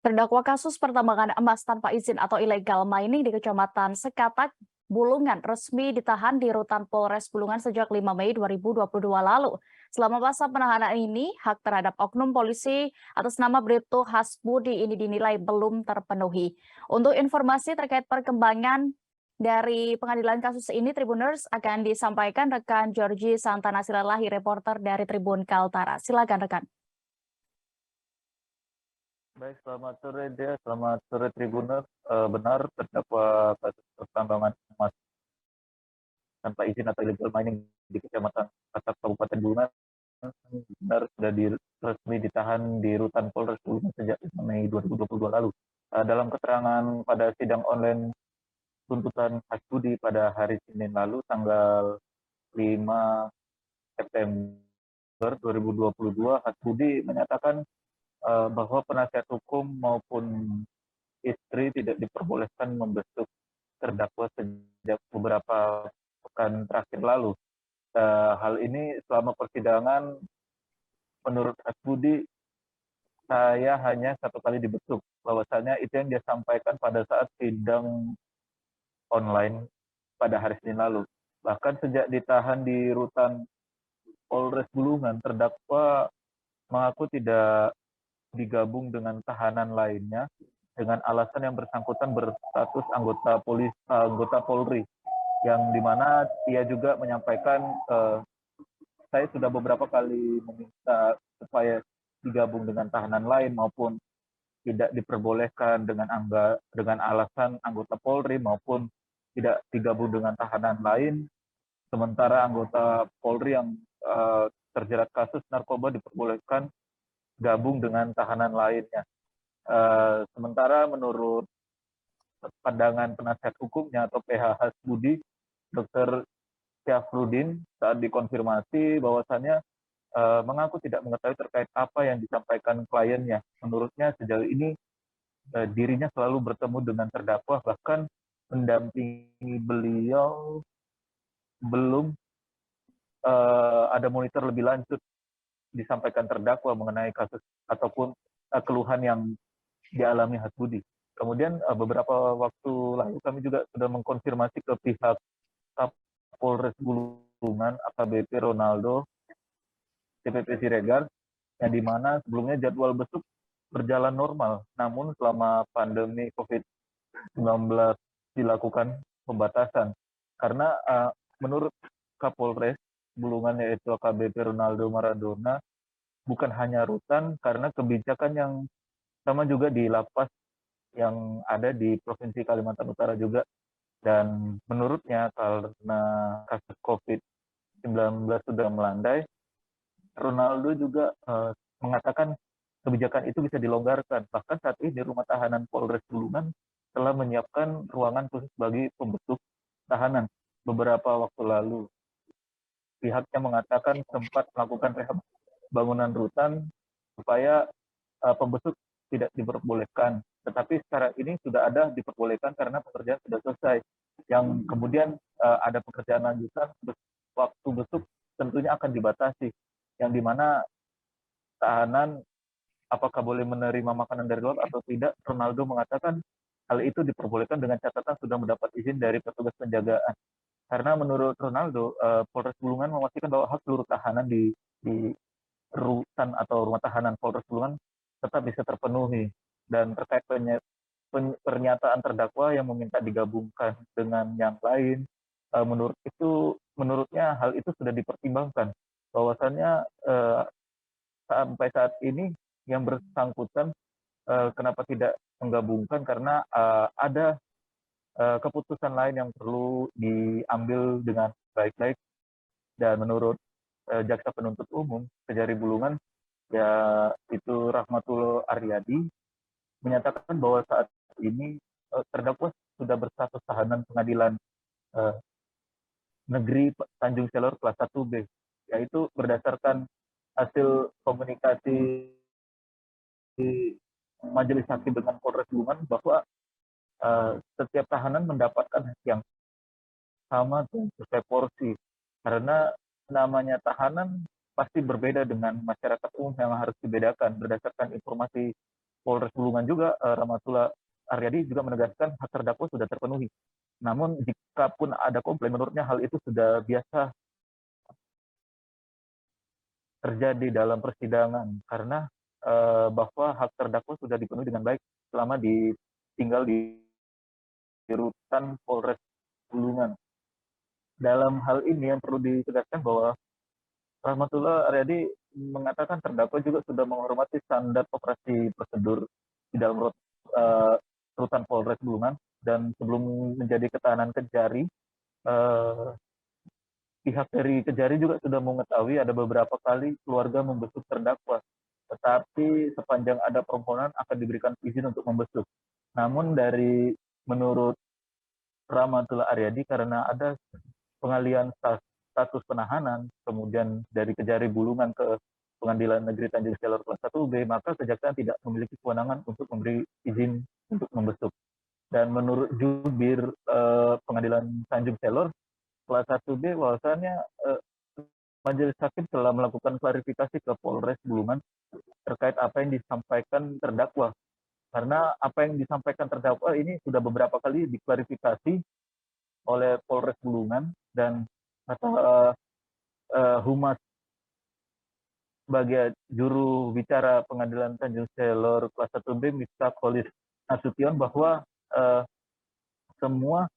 Terdakwa kasus pertambangan emas tanpa izin atau illegal mining di Kecamatan Sekatak, Bulungan resmi ditahan di Rutan Polres Bulungan sejak 5 Mei 2022 lalu. Selama masa penahanan ini, hak terhadap oknum polisi atas nama Bribtu Hasbudi ini dinilai belum terpenuhi. Untuk informasi terkait perkembangan dari pengadilan kasus ini, Tribuners akan disampaikan rekan Georgie Santana Silalahi, reporter dari Tribun Kaltara. Silakan rekan. Baik, selamat sore Dea, selamat sore Tribuners. Benar terdakwa kasus pertambangan emas tanpa izin atau illegal mining di Kecamatan Katak Kabupaten Bulungan benar sudah resmi ditahan di Rutan Polres Bulungan sejak 5 Mei 2022 lalu. Dalam keterangan pada sidang online tuntutan Hasbudi pada hari Senin lalu tanggal 5 September 2022, Hasbudi menyatakan bahwa penasihat hukum maupun istri tidak diperbolehkan membesuk terdakwa sejak beberapa pekan terakhir lalu. Hal ini selama persidangan, menurut Hasbudi, saya hanya satu kali dibesuk. Bahwasanya itu yang dia sampaikan pada saat sidang online pada hari Senin lalu. Bahkan sejak ditahan di Rutan Polres Bulungan, terdakwa mengaku tidak digabung dengan tahanan lainnya dengan alasan yang bersangkutan berstatus anggota Polri, yang dimana ia juga menyampaikan saya sudah beberapa kali meminta supaya digabung dengan tahanan lain maupun tidak diperbolehkan dengan alasan anggota Polri maupun tidak digabung dengan tahanan lain, sementara anggota Polri yang terjerat kasus narkoba diperbolehkan gabung dengan tahanan lainnya. Sementara menurut pandangan penasihat hukumnya atau PH Hasbudi, Dr. Syafruddin, saat dikonfirmasi bahwasannya mengaku tidak mengetahui terkait apa yang disampaikan kliennya. Menurutnya sejauh ini dirinya selalu bertemu dengan terdakwa, bahkan mendampingi beliau, belum ada monitor lebih lanjut disampaikan terdakwa mengenai kasus ataupun keluhan yang dialami Hasbudi. Kemudian beberapa waktu lalu kami juga sudah mengkonfirmasi ke pihak Kapolres Bulungan AKBP Ronaldo CPP Siregar, yang dimana sebelumnya jadwal besuk berjalan normal, namun selama pandemi COVID-19 dilakukan pembatasan. Karena menurut Kapolres Bulungan yaitu AKBP Ronaldo Maradona, bukan hanya rutan, karena kebijakan yang sama juga di lapas yang ada di Provinsi Kalimantan Utara juga. Dan menurutnya karena kasus COVID-19 sudah melandai, Ronaldo juga mengatakan kebijakan itu bisa dilonggarkan. Bahkan saat ini rumah tahanan Polres Bulungan telah menyiapkan ruangan khusus bagi pembesuk tahanan. Beberapa waktu lalu pihaknya mengatakan sempat melakukan rehab bangunan rutan supaya pembesuk tidak diperbolehkan. Tetapi sekarang ini sudah ada diperbolehkan karena pekerjaan sudah selesai. Yang kemudian ada pekerjaan lanjutan, waktu besuk tentunya akan dibatasi. Yang dimana tahanan apakah boleh menerima makanan dari luar atau tidak, Ronaldo mengatakan hal itu diperbolehkan dengan catatan sudah mendapat izin dari petugas penjagaan. Karena menurut Ronaldo, Polres Bulungan memastikan bahwa hak seluruh tahanan di rutan atau rumah tahanan Polres Bulungan tetap bisa terpenuhi. Dan terkait pernyataan terdakwa yang meminta digabungkan dengan yang lain, menurutnya hal itu sudah dipertimbangkan. Bahwasannya sampai saat ini yang bersangkutan kenapa tidak menggabungkan, karena ada keputusan lain yang perlu diambil dengan baik-baik. Dan menurut Jaksa Penuntut Umum Kejari Bulungan, yaitu Rahmatullah Aryadi, menyatakan bahwa saat ini terdakwa sudah berstatus tahanan pengadilan negeri Tanjung Selor kelas 1B, yaitu berdasarkan hasil komunikasi majelis hakim dengan Polres Bulungan bahwa setiap tahanan mendapatkan hak yang sama dan sesuai porsi, karena namanya tahanan pasti berbeda dengan masyarakat umum yang harus dibedakan berdasarkan informasi Polres Bulungan juga, Rahmatullah Aryadi juga menegaskan hak terdakwa sudah terpenuhi. Namun jika pun ada komplain, menurutnya hal itu sudah biasa terjadi dalam persidangan karena bahwa hak terdakwa sudah dipenuhi dengan baik selama tinggal di rutan Polres Bulungan. Dalam hal ini yang perlu ditegaskan bahwa Rahmatullah Aryadi mengatakan terdakwa juga sudah menghormati standar operasi prosedur di dalam rutan Polres Bulungan, dan sebelum menjadi ketahanan Kejari, pihak dari Kejari juga sudah mengetahui ada beberapa kali keluarga membesuk terdakwa, tetapi sepanjang ada permohonan akan diberikan izin untuk membesuk. Namun menurut Rahmatullah Aryadi, karena ada pengalian status penahanan, kemudian dari Kejari Bulungan ke Pengadilan Negeri Tanjung Selor kelas 1B, maka Kejaksaan tidak memiliki kewenangan untuk memberi izin untuk membesuk. Dan menurut jubir Pengadilan Tanjung Selor kelas 1B, bahwasannya majelis hakim telah melakukan klarifikasi ke Polres Bulungan terkait apa yang disampaikan terdakwa. Karena apa yang disampaikan terdakwa ini sudah beberapa kali diklarifikasi oleh Polres Bulungan, dan kata Humas sebagai juru bicara Pengadilan Tanjung Selor kelas 1B, Miftah Kholis Nasution, bahwa semua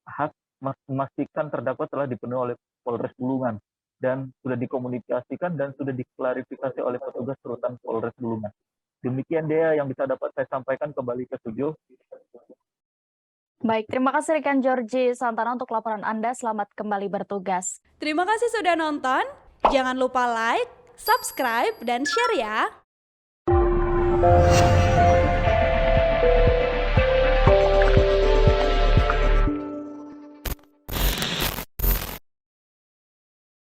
hak memastikan terdakwa telah dipenuhi oleh Polres Bulungan dan sudah dikomunikasikan dan sudah diklarifikasi oleh petugas rutan Polres Bulungan. Demikian dia yang bisa dapat saya sampaikan, kembali ke studio. Baik, terima kasih rekan Georgie Santana untuk laporan Anda. Selamat kembali bertugas. Terima kasih sudah nonton. Jangan lupa like, subscribe, dan share ya.